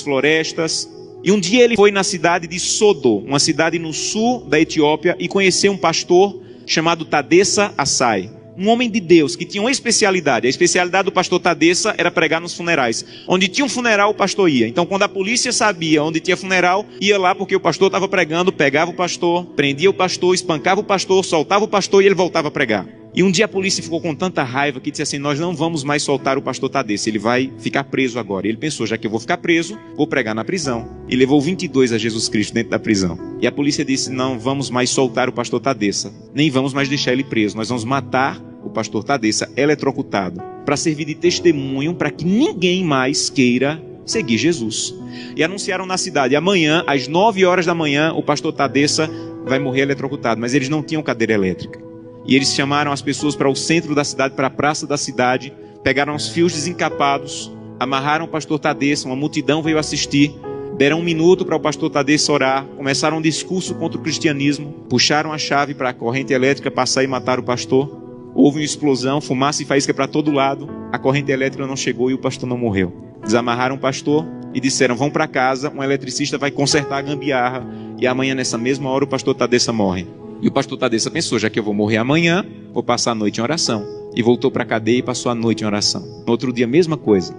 florestas. E um dia ele foi na cidade de Sodo, uma cidade no sul da Etiópia, e conheceu um pastor chamado Tadessa Assai. Um homem de Deus que tinha uma especialidade. A especialidade do pastor Tadessa era pregar nos funerais. Onde tinha um funeral, o pastor ia. Então, quando a polícia sabia onde tinha funeral, ia lá porque o pastor estava pregando, pegava o pastor, prendia o pastor, espancava o pastor, soltava o pastor e ele voltava a pregar. E um dia a polícia ficou com tanta raiva que disse assim: nós não vamos mais soltar o pastor Tadessa, ele vai ficar preso agora. E ele pensou: já que eu vou ficar preso, vou pregar na prisão. E levou 22 a Jesus Cristo dentro da prisão. E a polícia disse: não vamos mais soltar o pastor Tadessa, nem vamos mais deixar ele preso, nós vamos matar o pastor Tadessa eletrocutado, para servir de testemunho para que ninguém mais queira seguir Jesus. E anunciaram na cidade: amanhã, às 9 horas da manhã, o pastor Tadessa vai morrer eletrocutado. Mas eles não tinham cadeira elétrica. E eles chamaram as pessoas para o centro da cidade, para a praça da cidade, pegaram os fios desencapados, amarraram o pastor Tadessa, uma multidão veio assistir, deram 1 minuto para o pastor Tadessa orar, começaram um discurso contra o cristianismo, puxaram a chave para a corrente elétrica passar e matar o pastor. Houve uma explosão, fumaça e faísca para todo lado, a corrente elétrica não chegou e o pastor não morreu. Desamarraram o pastor e disseram: vão para casa, um eletricista vai consertar a gambiarra e amanhã nessa mesma hora o pastor Tadessa morre. E o pastor Tadessa pensou: já que eu vou morrer amanhã, vou passar a noite em oração. E voltou para a cadeia e passou a noite em oração. No outro dia, mesma coisa.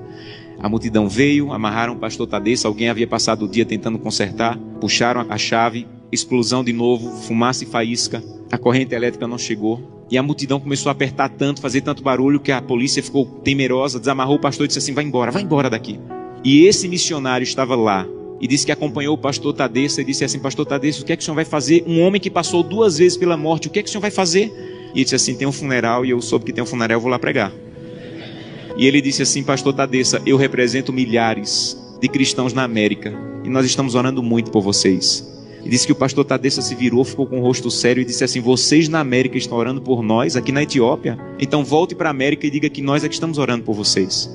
A multidão veio, amarraram o pastor Tadessa, alguém havia passado o dia tentando consertar, puxaram a chave, explosão de novo, fumaça e faísca, a corrente elétrica não chegou. E a multidão começou a apertar tanto, fazer tanto barulho, que a polícia ficou temerosa, desamarrou o pastor e disse assim: vai embora daqui. E esse missionário estava lá e disse que acompanhou o pastor Tadessa e disse assim: pastor Tadessa, o que é que o senhor vai fazer? Um homem que passou 2 vezes pela morte, o que é que o senhor vai fazer? E ele disse assim: tem um funeral e eu soube que tem um funeral, eu vou lá pregar. E ele disse assim: pastor Tadessa, eu represento milhares de cristãos na América e nós estamos orando muito por vocês. E disse que o pastor Tadessa se virou, ficou com o rosto sério e disse assim: vocês na América estão orando por nós, aqui na Etiópia? Então volte para a América e diga que nós é que estamos orando por vocês.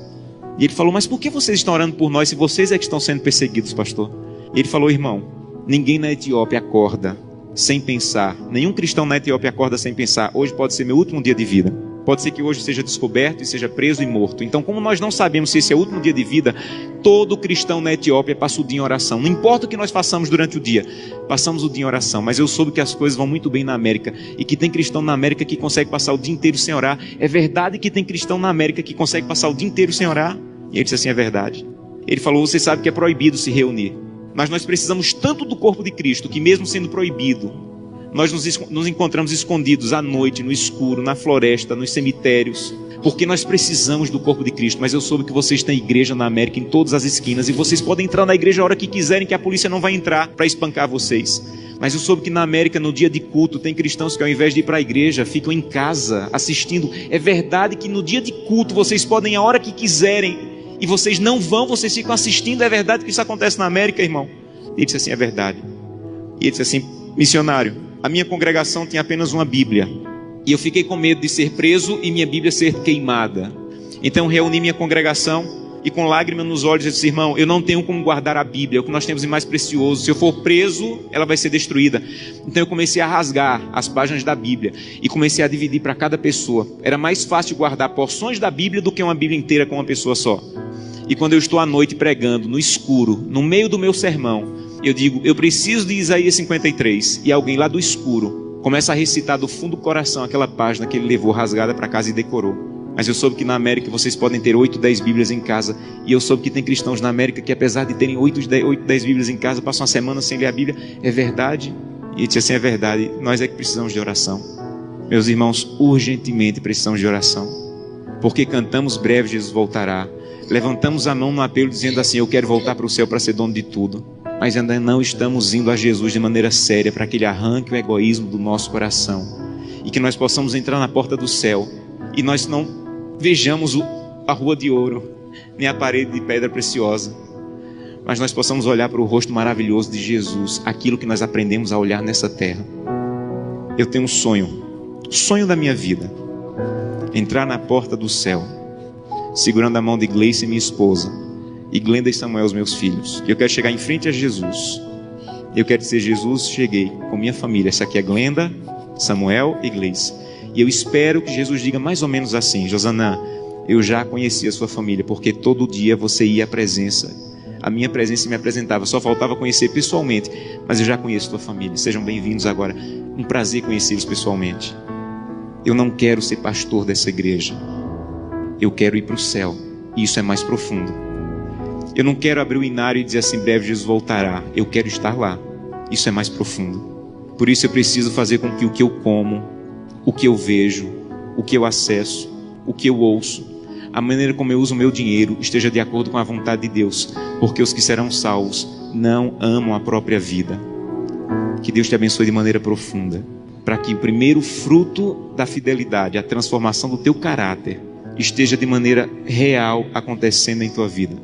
E ele falou: mas por que vocês estão orando por nós se vocês é que estão sendo perseguidos, pastor? E ele falou: irmão, ninguém na Etiópia acorda sem pensar, nenhum cristão na Etiópia acorda sem pensar: hoje pode ser meu último dia de vida, pode ser que hoje seja descoberto e seja preso e morto. Então, como nós não sabemos se esse é o último dia de vida, todo cristão na Etiópia passa o dia em oração. Não importa o que nós façamos durante o dia, passamos o dia em oração. Mas eu soube que as coisas vão muito bem na América e que tem cristão na América que consegue passar o dia inteiro sem orar. É verdade que tem cristão na América que consegue passar o dia inteiro sem orar? E ele disse assim: é verdade. Ele falou: você sabe que é proibido se reunir, mas nós precisamos tanto do corpo de Cristo que mesmo sendo proibido, nós nos encontramos escondidos à noite, no escuro, na floresta, nos cemitérios, porque nós precisamos do corpo de Cristo. Mas eu soube que vocês têm igreja na América em todas as esquinas e vocês podem entrar na igreja a hora que quiserem, que a polícia não vai entrar para espancar vocês. Mas eu soube que na América, no dia de culto, tem cristãos que ao invés de ir para a igreja, ficam em casa assistindo. É verdade que no dia de culto vocês podem ir a hora que quiserem e vocês não vão, vocês ficam assistindo. É verdade que isso acontece na América, irmão? E ele disse assim: é verdade. E ele disse assim: missionário, a minha congregação tinha apenas uma Bíblia e eu fiquei com medo de ser preso e minha Bíblia ser queimada. Então reuni minha congregação e com lágrimas nos olhos eu disse: irmão, eu não tenho como guardar a Bíblia, é o que nós temos de mais precioso. Se eu for preso, ela vai ser destruída. Então eu comecei a rasgar as páginas da Bíblia e comecei a dividir para cada pessoa. Era mais fácil guardar porções da Bíblia do que uma Bíblia inteira com uma pessoa só. E quando eu estou à noite pregando, no escuro, no meio do meu sermão, eu digo: eu preciso de Isaías 53. E alguém lá do escuro começa a recitar do fundo do coração aquela página que ele levou rasgada para casa e decorou. Mas eu soube que na América vocês podem ter 8, 10 Bíblias em casa. E eu soube que tem cristãos na América que, apesar de terem 8, 10 Bíblias em casa, passam uma semana sem ler a Bíblia. É verdade? E ele disse assim: é verdade, nós é que precisamos de oração. Meus irmãos, urgentemente precisamos de oração. Porque cantamos: breve Jesus voltará. Levantamos a mão no apelo dizendo assim: eu quero voltar para o céu para ser dono de tudo. Mas ainda não estamos indo a Jesus de maneira séria para que Ele arranque o egoísmo do nosso coração e que nós possamos entrar na porta do céu e nós não vejamos a rua de ouro nem a parede de pedra preciosa, mas nós possamos olhar para o rosto maravilhoso de Jesus, aquilo que nós aprendemos a olhar nessa terra. Eu tenho um sonho da minha vida: entrar na porta do céu segurando a mão de Gleice, minha esposa, e Glenda e Samuel, os meus filhos. Eu quero chegar em frente a Jesus. Eu quero dizer: Jesus, cheguei com minha família. Essa aqui é Glenda, Samuel e Gleice. E eu espero que Jesus diga mais ou menos assim: Josanã, eu já conheci a sua família, porque todo dia você ia à presença, a minha presença e me apresentava. Só faltava conhecer pessoalmente, mas eu já conheço tua família. Sejam bem-vindos agora. Um prazer conhecê-los pessoalmente. Eu não quero ser pastor dessa igreja. Eu quero ir para o céu. E isso é mais profundo. Eu não quero abrir o inário e dizer assim, breve Jesus voltará. Eu quero estar lá. Isso é mais profundo. Por isso eu preciso fazer com que o que eu como, o que eu vejo, o que eu acesso, o que eu ouço, a maneira como eu uso o meu dinheiro esteja de acordo com a vontade de Deus. Porque os que serão salvos não amam a própria vida. Que Deus te abençoe de maneira profunda. Para que o primeiro fruto da fidelidade, a transformação do teu caráter, esteja de maneira real acontecendo em tua vida.